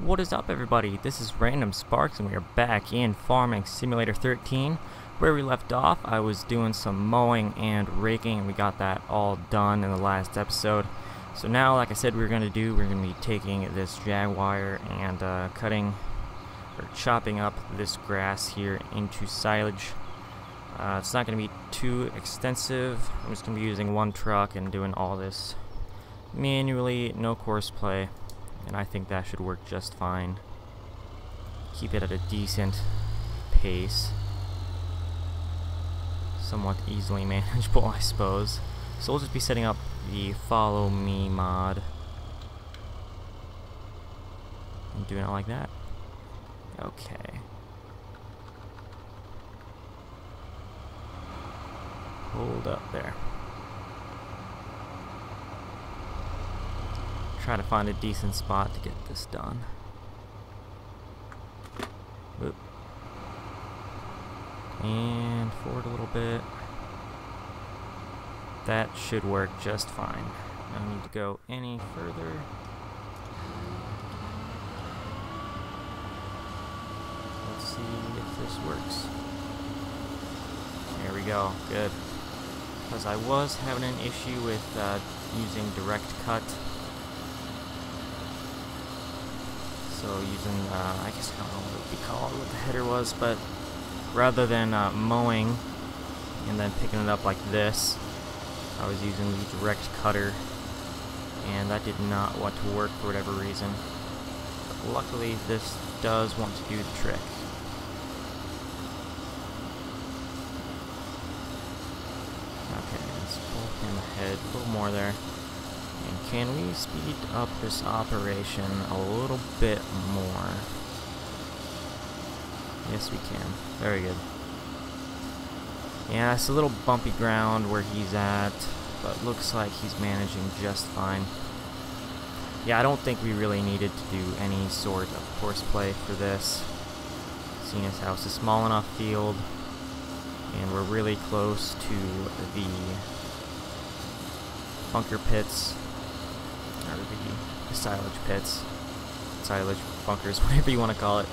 What is up, everybody? This is Random Sparks, and we are back in Farming Simulator 13. Where we left off, I was doing some mowing and raking, and we got that all done in the last episode. So now, like I said we're going to be taking this jaguar and chopping up this grass here into silage. It's not going to be too extensive. I'm just going to be using one truck and doing all this manually, no course play. And I think that should work just fine. Keep it at a decent pace. Somewhat easily manageable, I suppose. So we'll just be setting up the follow me mod. And doing it like that. Okay. Hold up there. Try to find a decent spot to get this done. Whoop. And forward a little bit. That should work just fine. I don't need to go any further. Let's see if this works. There we go. Good. Because I was having an issue with using direct cut. So using, I guess I don't know what we call it, what the header was, but rather than mowing and then picking it up like this, I was using the direct cutter, and that did not want to work for whatever reason. But luckily, this does want to do the trick. Okay, let's pull him ahead, a little more there. And can we speed up this operation a little bit more? Yes, we can. Very good. Yeah, it's a little bumpy ground where he's at, but looks like he's managing just fine. Yeah, I don't think we really needed to do any sort of horseplay for this. Seeing as how it's a small enough field, and we're really close to the bunker pits. Or the silage pits, silage bunkers, whatever you want to call it.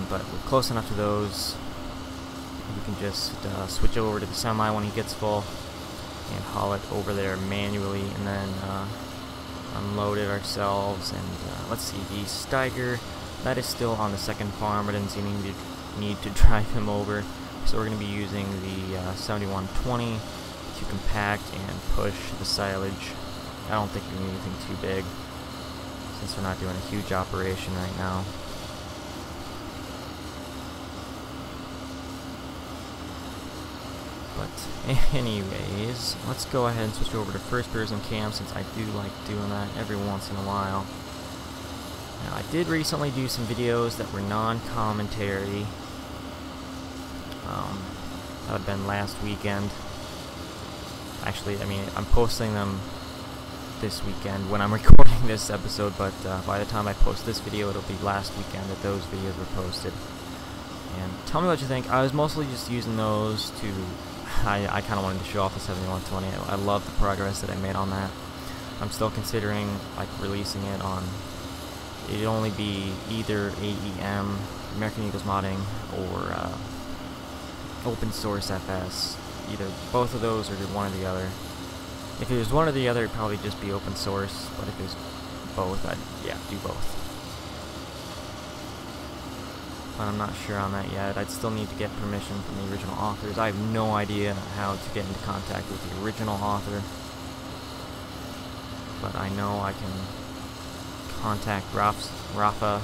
But we're close enough to those. We can just switch over to the semi when he gets full and haul it over there manually, and then unload it ourselves. And let's see, the Steiger, that is still on the second farm. I didn't see any need to drive him over, so we're going to be using the 7120 to compact and push the silage. I don't think we need anything too big, since we're not doing a huge operation right now. But anyways, let's go ahead and switch over to first person cam, since I do like doing that every once in a while. Now, I did recently do some videos that were non-commentary. That would have been last weekend. Actually, I mean, I'm posting them this weekend when I'm recording this episode, but by the time I post this video, it'll be last weekend that those videos were posted. And tell me what you think. I was mostly just using those to, I kind of wanted to show off the 7120. I love the progress that I made on that. I'm still considering like releasing it on, it'd only be either AEM, American Eagles Modding, or open source FS. Either both of those or one or the other. If it was one or the other, it'd probably just be open source, but if it was both, I'd, yeah, do both. But I'm not sure on that yet. I'd still need to get permission from the original authors. I have no idea how to get into contact with the original author, but I know I can contact Rafa.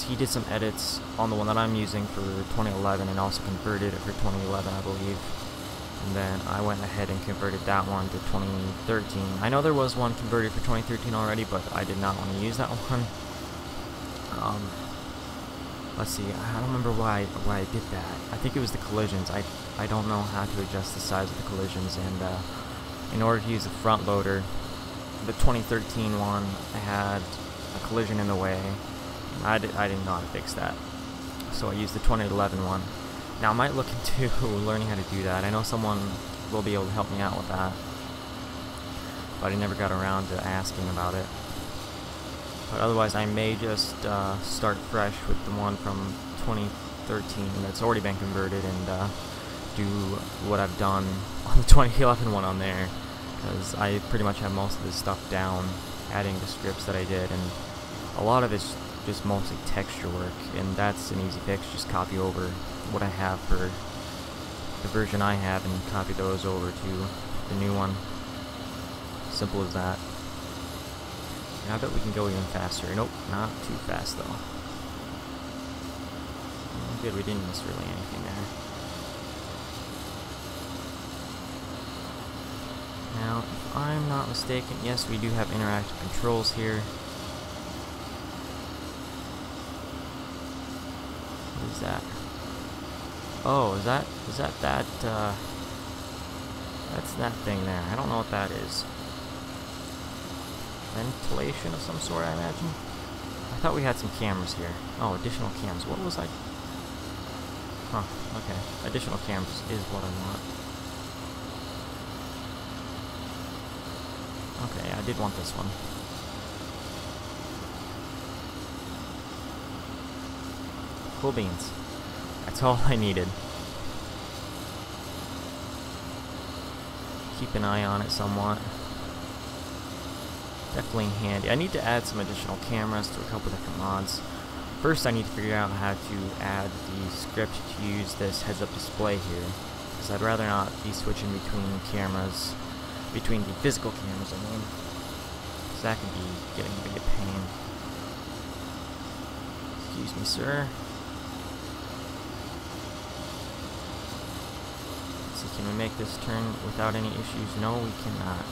He did some edits on the one that I'm using for 2011 and also converted it for 2011, I believe. And then I went ahead and converted that one to 2013. I know there was one converted for 2013 already, but I did not want to use that one. Let's see, I don't remember why I did that. I think it was the collisions. I don't know how to adjust the size of the collisions, and in order to use the front loader, the 2013 one, I had a collision in the way. I didn't know how to fix that, so I used the 2011 one. Now I might look into learning how to do that. I know someone will be able to help me out with that, but I never got around to asking about it. But otherwise, I may just start fresh with the one from 2013 that's already been converted and do what I've done on the 2011 one on there, because I pretty much have most of this stuff down, adding the scripts that I did, and a lot of it's just mostly texture work, and that's an easy fix. Just copy over what I have for the version I have and copy those over to the new one. Simple as that. And I bet we can go even faster. Nope, not too fast though. Good, we didn't miss really anything there. Now, if I'm not mistaken, yes, we do have interactive controls here. What is that? Oh, is that that's that thing there. I don't know what that is. Ventilation of some sort, I imagine? I thought we had some cameras here. Oh, additional cams. What was I? Huh, okay. Additional cameras is what I want. Okay, yeah, I did want this one. Cool beans. That's all I needed. Keep an eye on it somewhat. Definitely handy. I need to add some additional cameras to a couple different mods. First, I need to figure out how to add the script to use this heads-up display here, because I'd rather not be switching between cameras, between the physical cameras, I mean, because that can be getting to be a pain. Excuse me, sir. Let's see, can we make this turn without any issues? No, we cannot.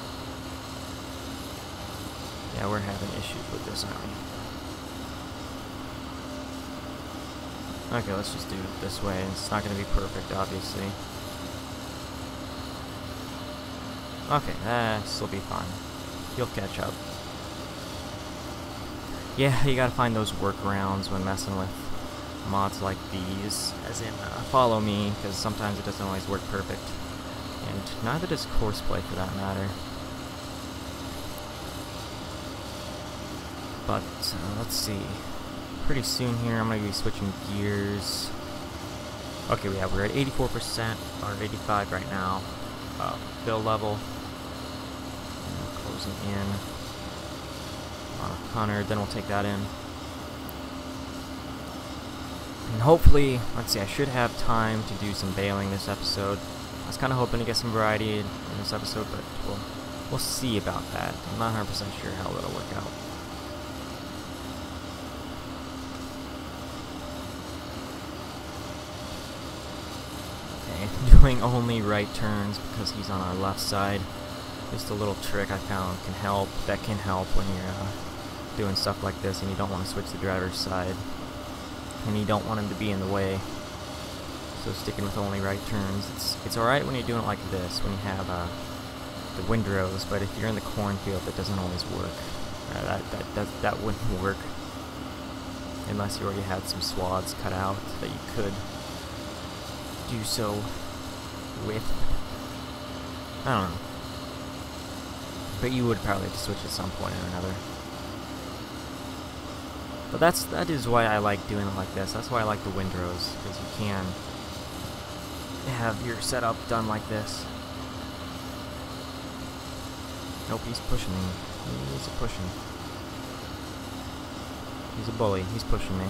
Yeah, we're having issues with this, aren't we? Okay, let's just do it this way. It's not going to be perfect, obviously. Okay, this'll be fine. You'll catch up. Yeah, you gotta find those workarounds when messing with mods like these, as in follow me, because sometimes it doesn't always work perfect. And neither does Courseplay for that matter. But, let's see. Pretty soon here, I'm going to be switching gears. Okay, we're at 84%, or 85 right now. Fill level. And closing in. On 100, then we'll take that in. And hopefully, let's see, I should have time to do some baling this episode. I was kind of hoping to get some variety in this episode, but we'll see about that. I'm not 100% sure how that'll work out. Doing only right turns because he's on our left side. Just a little trick I found can help. That can help when you're doing stuff like this and you don't want to switch the driver's side and you don't want him to be in the way. So sticking with only right turns, it's alright when you're doing it like this, when you have the windrows, but if you're in the cornfield, that doesn't always work. That wouldn't work unless you already had some swaths cut out that you could do so with. I don't know. But you would probably have to switch at some point or another. But that is why I like doing it like this. That's why I like the windrows, because you can have your setup done like this. Nope, he's pushing me. He's pushing. He's a bully. He's pushing me.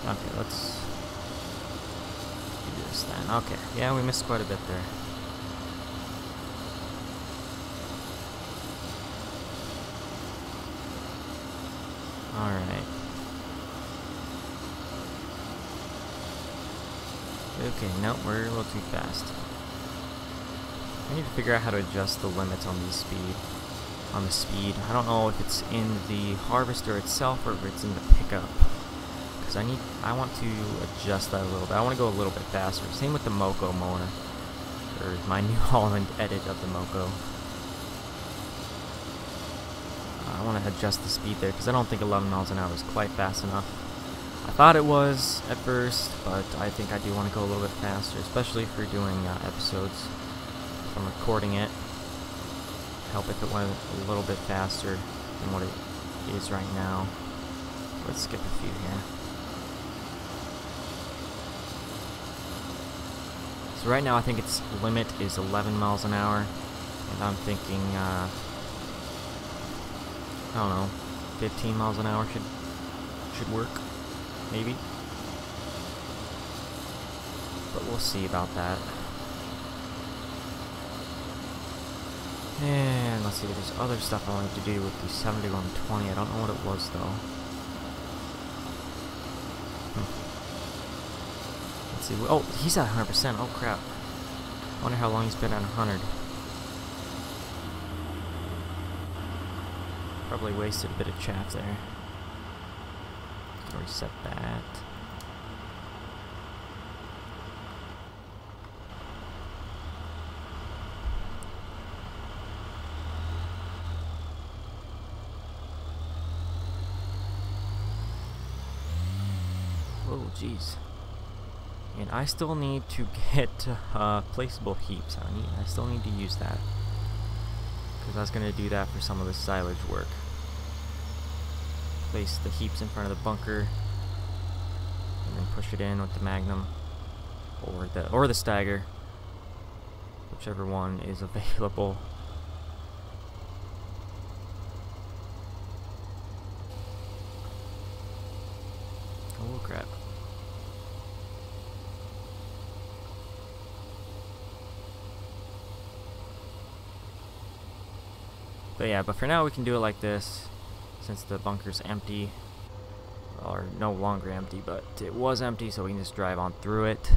Okay, let's do this then. Okay, yeah, we missed quite a bit there. Alright. Okay, no, we're a little too fast. I need to figure out how to adjust the limits on the speed. I don't know if it's in the harvester itself or if it's in the pickup. Because I want to adjust that a little bit. I want to go a little bit faster. Same with the Moco mower. Or my New Holland edit of the Moco. I want to adjust the speed there because I don't think 11 miles an hour is quite fast enough. I thought it was at first, but I think I do want to go a little bit faster, especially if you're doing episodes. If I'm recording it, help if it went a little bit faster than what it is right now. Let's skip a few here. So right now I think its limit is 11 miles an hour, and I'm thinking, I don't know, 15 miles an hour should work, maybe. But we'll see about that. And let's see, there's other stuff I wanted to do with the 7120. I don't know what it was though. Let's see. Oh, he's at 100%. Oh crap. I wonder how long he's been at 100. Probably wasted a bit of chaff there. Can reset that. Oh, jeez. And I still need to get placeable heaps. I still need to use that, because I was going to do that for some of the silage work. Place the heaps in front of the bunker, and then push it in with the Magnum or the Stagger, whichever one is available. Oh crap. But yeah, but for now we can do it like this, since the bunker's empty, or no longer empty, but it was empty, so we can just drive on through it.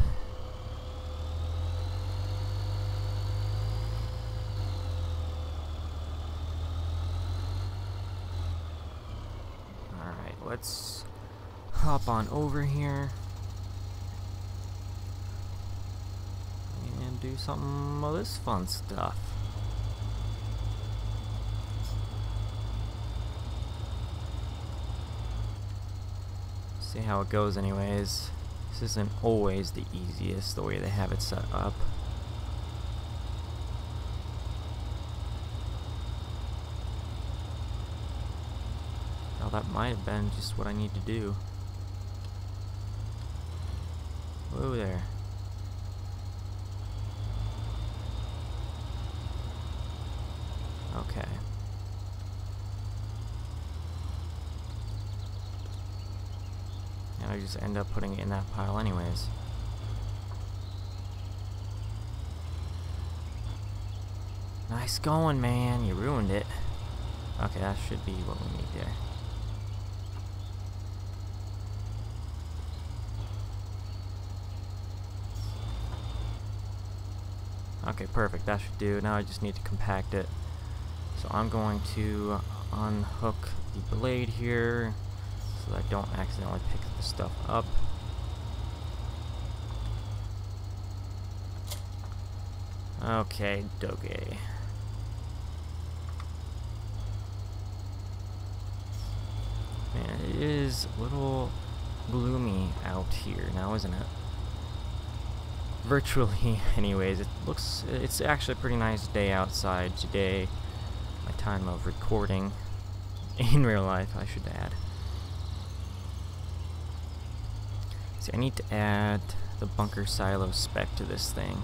Alright, let's hop on over here and do some of this fun stuff. See how it goes anyways. This isn't always the easiest, the way they have it set up. Now that might have been just what I need to do. Whoa there. Okay. I just end up putting it in that pile anyways. Nice going, man. You ruined it. Okay, that should be what we need there. Okay, perfect. That should do. Now I just need to compact it. So I'm going to unhook the blade here, so that I don't accidentally pick the stuff up. Okay, doge. Man, it is a little gloomy out here now, isn't it? Virtually, anyways. It's actually a pretty nice day outside today. My time of recording in real life, I should add. See, I need to add the bunker silo spec to this thing.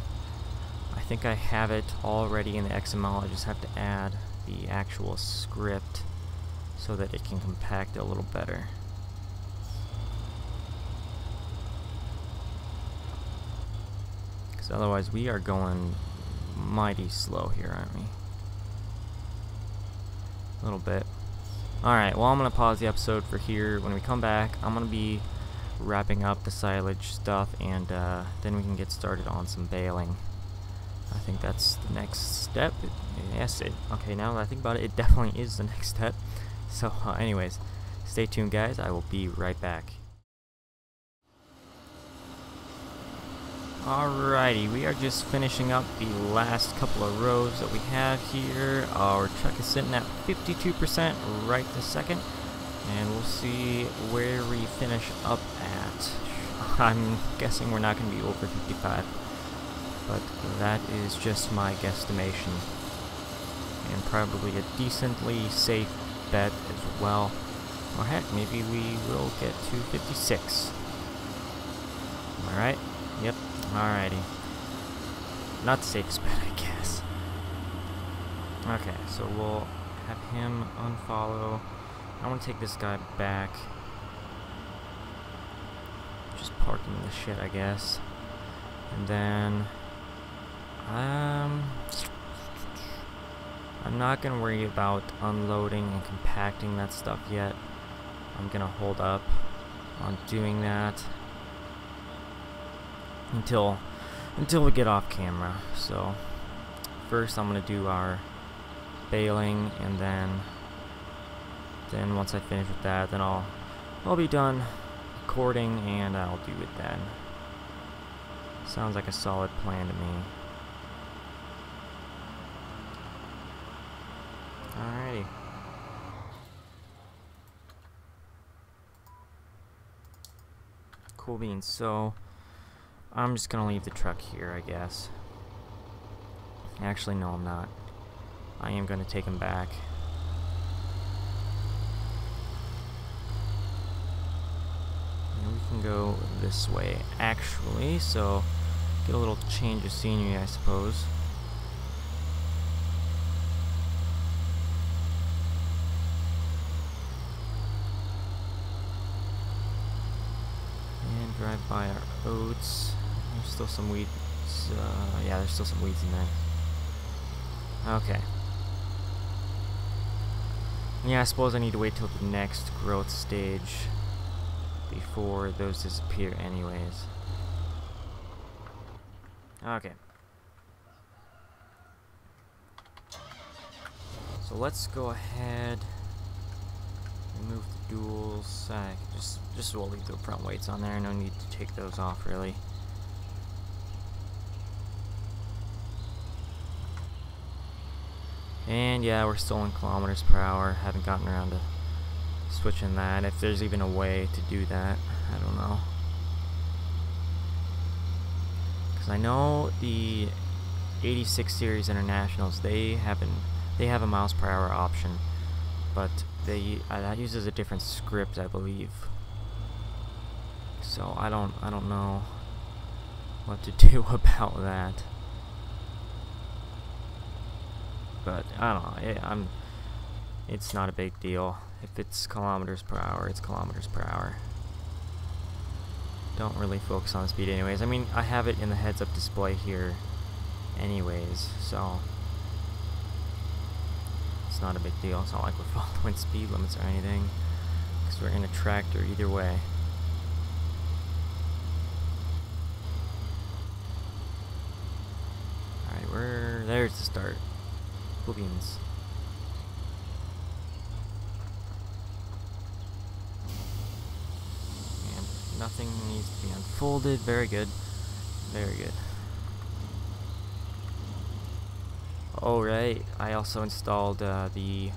I think I have it already in the XML. I just have to add the actual script so that it can compact it a little better. Because otherwise we are going mighty slow here, aren't we? A little bit. Alright, well, I'm going to pause the episode for here. When we come back, I'm going to be wrapping up the silage stuff, and then we can get started on some baling. I think that's the next step. Okay, now that I think about it, it definitely is the next step. So anyways, stay tuned guys, I will be right back. Alrighty, we are just finishing up the last couple of rows that we have here. Our truck is sitting at 52% right this second, and we'll see where we finish up at. I'm guessing we're not going to be over 55, but that is just my guesstimation, and probably a decently safe bet as well. Or heck, maybe we will get to 56. Am I right? Yep. Alrighty. Not the safest bet, I guess. Okay, so we'll have him unfollow. I want to take this guy back. Just parking the shit, I guess. And then I'm not gonna worry about unloading and compacting that stuff yet. I'm gonna hold up on doing that until we get off camera. So first I'm gonna do our baling, and then once I finish with that, then I'll be done recording and I'll do it then. Sounds like a solid plan to me. Alrighty. Cool beans. So I'm just gonna leave the truck here, I guess. Actually, no, I'm not. I am gonna take him back. And we can go this way, actually, so get a little change of scenery, I suppose. And drive by our oats. There's still some weeds. Yeah, there's still some weeds in there. Okay. Yeah, I suppose I need to wait till the next growth stage before those disappear anyways. Okay. So let's go ahead, remove the duals. Just we'll leave the front weights on there. No need to take those off really. And yeah, we're still in kilometers per hour. Haven't gotten around to switching that. If there's even a way to do that, I don't know. Because I know the 86 series internationals, they have a miles per hour option, but that uses a different script, I believe. So I don't know what to do about that. But I don't know. It's not a big deal. If it's kilometers per hour, it's kilometers per hour. Don't really focus on the speed anyways. I mean, I have it in the heads-up display here anyways, so it's not a big deal. It's not like we're following speed limits or anything, because we're in a tractor either way. Alright, there's the start. Cool beans. And nothing needs to be unfolded. Very good. Very good. Alright, I also installed the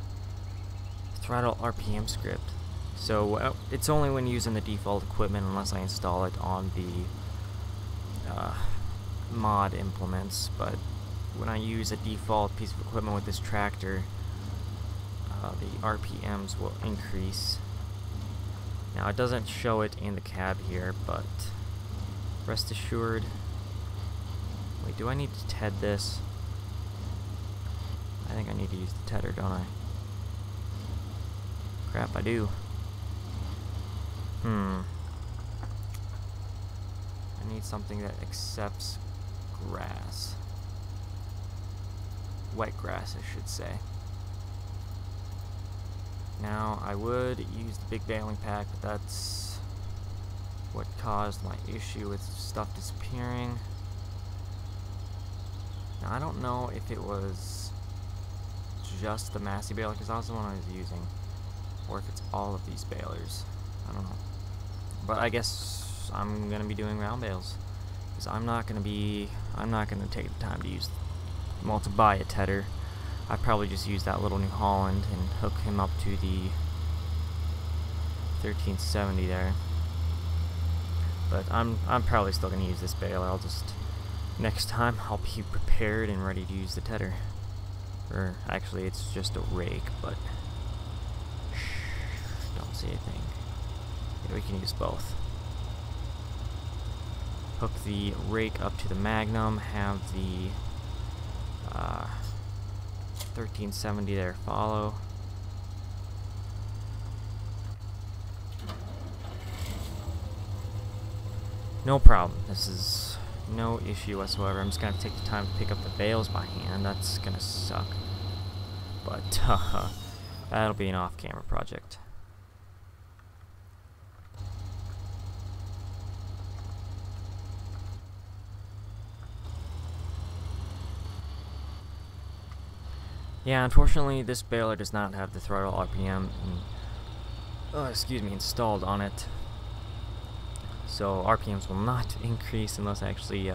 throttle RPM script. So it's only when using the default equipment unless I install it on the mod implements, but when I use a default piece of equipment with this tractor, the RPMs will increase. Now it doesn't show it in the cab here, but rest assured. Wait, do I need to TED this? I think I need to use the tedder, don't I? Crap, I do. I need something that accepts grass. Wet grass, I should say. Now, I would use the big baling pack, but that's what caused my issue with stuff disappearing. Now, I don't know if it was just the Massey baler, because that was the one I was using, or if it's all of these balers. I don't know. But I guess I'm gonna be doing round bales, because I'm not gonna take the time to use, well, to buy a tedder. I'd probably just use that little New Holland and hook him up to the 1370 there. But I'm probably still gonna use this baler. I'll just, next time I'll be prepared and ready to use the tedder. Or actually, it's just a rake, but see anything. Yeah, we can use both. Hook the rake up to the Magnum, have the 1370 there follow. No problem. This is no issue whatsoever. I'm just gonna have to take the time to pick up the bales by hand. That's gonna suck. But that'll be an off-camera project. Yeah, unfortunately, this baler does not have the throttle RPM installed on it. So RPMs will not increase unless I actually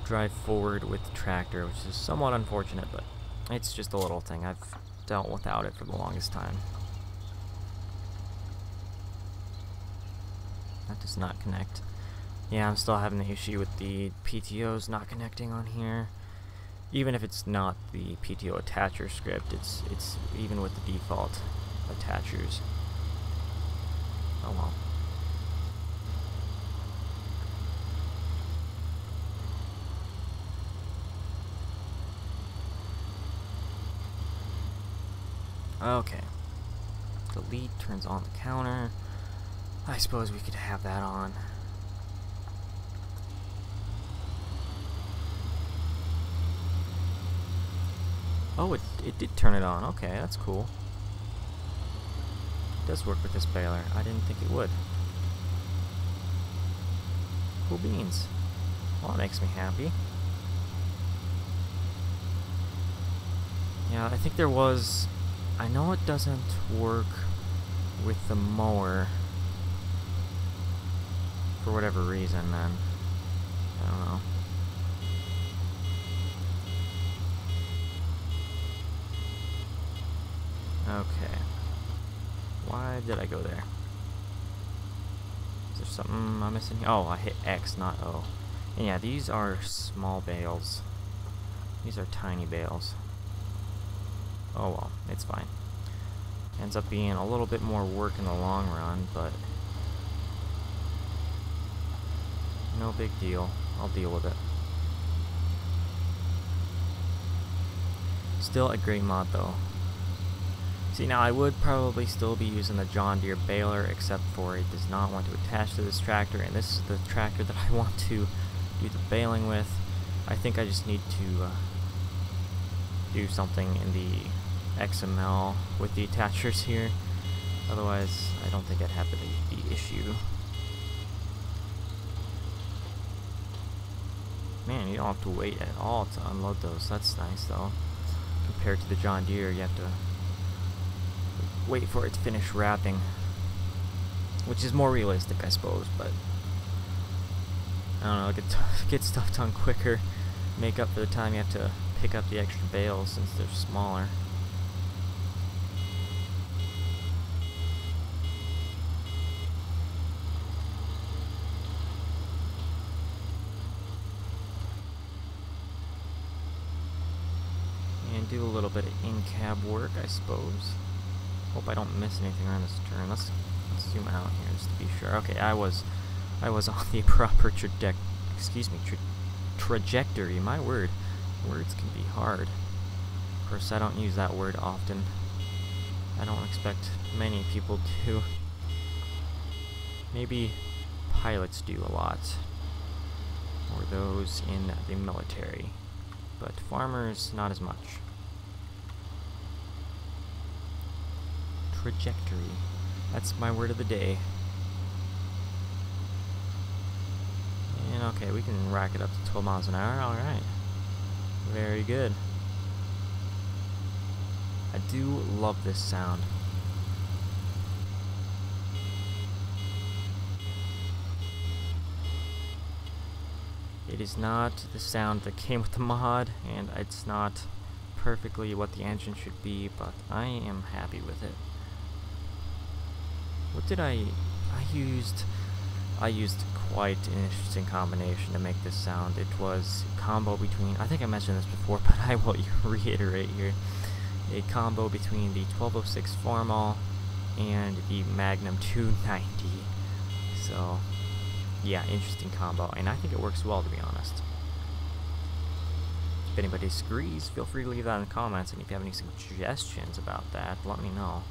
drive forward with the tractor, which is somewhat unfortunate, but it's just a little thing. I've dealt without it for the longest time. That does not connect. Yeah, I'm still having the issue with the PTOs not connecting on here. Even if it's not the PTO attacher script, it's even with the default attachers. Oh well. Okay. Delete turns on the counter. I suppose we could have that on. Oh, it did turn it on. Okay, that's cool. It does work with this baler. I didn't think it would. Cool beans. Well, that makes me happy. Yeah, I think there was... I know it doesn't work with the mower for whatever reason, then. I don't know. Okay. Why did I go there? Is there something I'm missing? Oh, I hit X, not O. And yeah, these are small bales. These are tiny bales. Oh well, it's fine. Ends up being a little bit more work in the long run, but no big deal. I'll deal with it. Still a great mod though. See, now I would probably still be using the John Deere baler, except for it does not want to attach to this tractor, and this is the tractor that I want to do the baling with. I think I just need to do something in the XML with the attachers here. Otherwise, I don't think I'd have the issue. Man, you don't have to wait at all to unload those. That's nice, though. Compared to the John Deere, you have to wait for it to finish wrapping, which is more realistic, I suppose, but I don't know, get stuff done quicker, make up for the time you have to pick up the extra bales since they're smaller. And do a little bit of in-cab work, I suppose. Hope I don't miss anything around this turn. Let's zoom out here just to be sure. Okay, I was on the proper trajectory. My word, words can be hard. Of course, I don't use that word often. I don't expect many people to. Maybe pilots do a lot, or those in the military, but farmers not as much. Trajectory. That's my word of the day. And okay, we can rack it up to 12 miles an hour. Alright. Very good. I do love this sound. It is not the sound that came with the mod, and it's not perfectly what the engine should be, but I am happy with it. What did I used quite an interesting combination to make this sound. It was a combo between, I think I mentioned this before, but I will reiterate here, a combo between the 1206 Farmall and the Magnum 290. So, yeah, interesting combo, and I think it works well, to be honest. If anybody disagrees, feel free to leave that in the comments, and if you have any suggestions about that, let me know.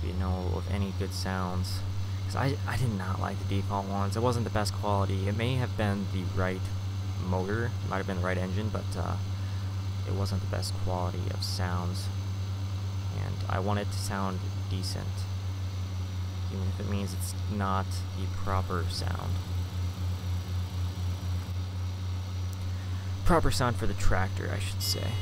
If you know of any good sounds. Because I did not like the default ones. It wasn't the best quality. It may have been the right motor, it might have been the right engine, but it wasn't the best quality of sounds. And I want it to sound decent, even if it means it's not the proper sound. Proper sound for the tractor, I should say.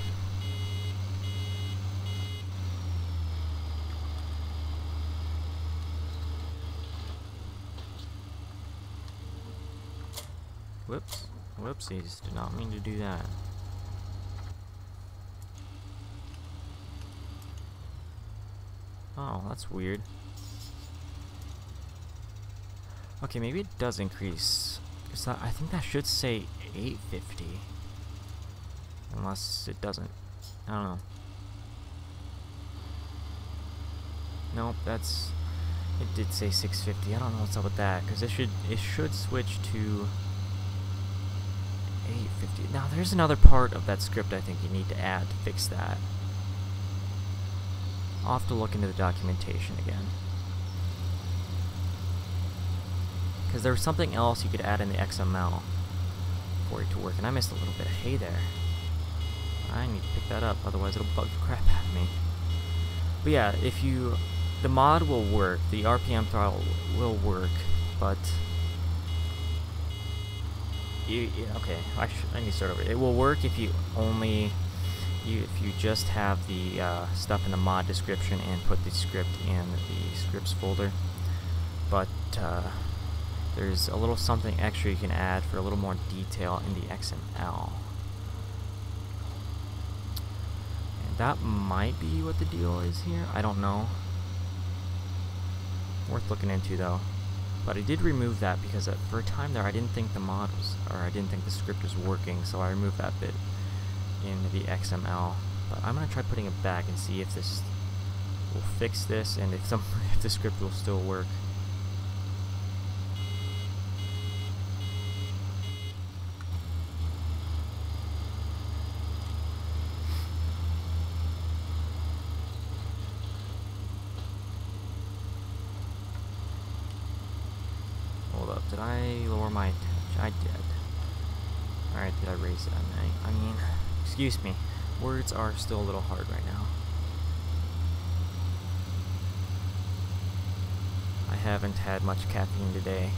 Whoops. Whoopsies. Did not mean to do that. Oh, that's weird. Okay, maybe it does increase. I think that should say 850. Unless it doesn't. I don't know. Nope, that's... It did say 650. I don't know what's up with that, because it should switch to 850. Now, there's another part of that script I think you need to add to fix that. I'll have to look into the documentation again. Because there was something else you could add in the XML for it to work, and I missed a little bit of hay there. I need to pick that up, otherwise it'll bug the crap out of me. But yeah, the mod will work, the RPM throttle will work, but okay, I need to start over. It will work if you just have the stuff in the mod description and put the script in the scripts folder. But there's a little something extra you can add for a little more detail in the XML. And that might be what the deal is here. I don't know. Worth looking into though. But I did remove that because for a time there I didn't think the mod was, or I didn't think the script was working, so I removed that bit in the XML. But I'm gonna try putting it back and see if this will fix this and if the script will still work. Did I lower my attach? I did. Alright, did I raise it? I mean, excuse me. Words are still a little hard right now. I haven't had much caffeine today.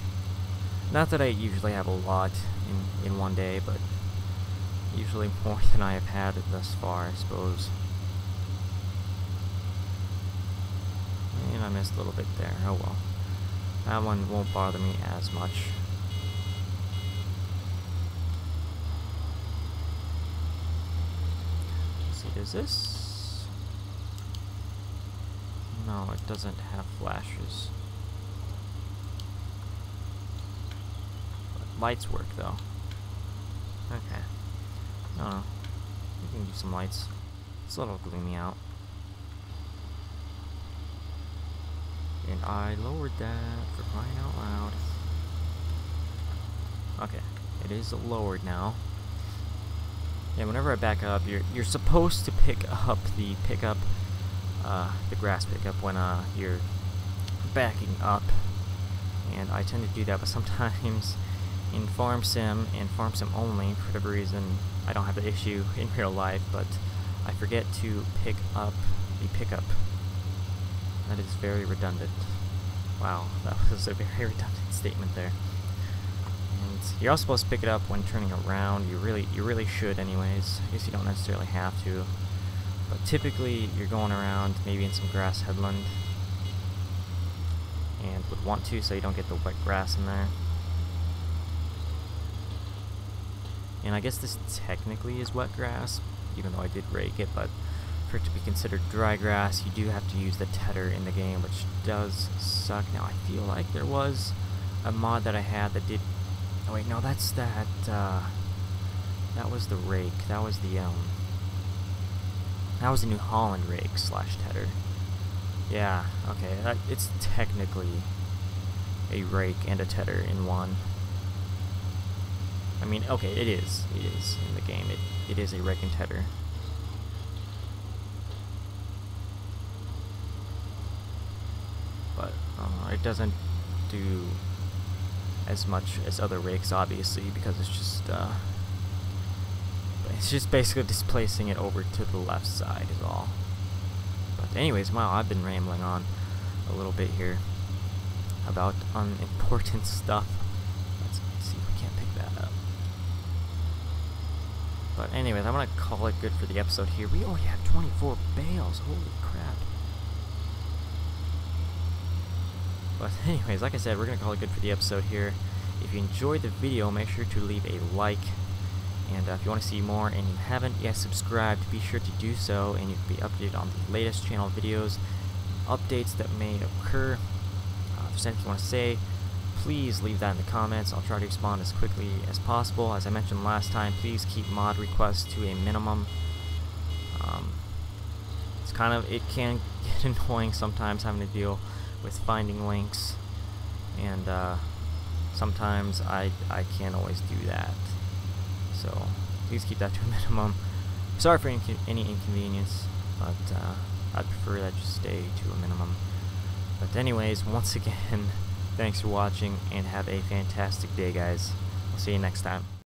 Not that I usually have a lot in one day, but usually more than I have had thus far, I suppose. And I missed a little bit there. Oh well. That one won't bother me as much. Let's see, does this? No, it doesn't have flashes. But lights work though. Okay. No, we can do some lights. It's a little gloomy out. And I lowered that for crying out loud. Okay, it is lowered now. Yeah, whenever I back up, you're supposed to pick up the grass pickup when you're backing up. And I tend to do that, but sometimes in Farm Sim and Farm Sim only, for whatever reason, I don't have the issue in real life, but I forget to pick up the pickup. That is very redundant. Wow, that was a very redundant statement there. And you're also supposed to pick it up when turning around. You really should anyways. I guess you don't necessarily have to. But typically you're going around maybe in some grass headland. And would want to so you don't get the wet grass in there. And I guess this technically is wet grass, even though I did rake it, but for it to be considered dry grass, you do have to use the tedder in the game, which does suck. Now, I feel like there was a mod that I had that did... Oh wait, no, that's that, that was the rake. That was the New Holland rake / tedder. Yeah, okay, it's technically a rake and a tedder in one. I mean, okay, it is in the game. It is a rake and tedder. But it doesn't do as much as other rakes, obviously, because it's just basically displacing it over to the left side is all. But anyways, wow, I've been rambling on a little bit here about unimportant stuff. Let's see if we can't pick that up. But anyways, I'm gonna call it good for the episode here. We already have 24 bales. Holy crap. But anyways, like I said, we're gonna call it good for the episode here. If you enjoyed the video, make sure to leave a like. And if you want to see more and you haven't yet subscribed, be sure to do so, and you can be updated on the latest channel videos, updates that may occur. If there's anything you want to say, please leave that in the comments. I'll try to respond as quickly as possible. As I mentioned last time, please keep mod requests to a minimum. It can get annoying sometimes having to deal with finding links, and sometimes I can't always do that. So please keep that to a minimum. Sorry for any inconvenience, but I'd prefer that just stay to a minimum. But anyways, once again, thanks for watching, and have a fantastic day, guys. I'll see you next time.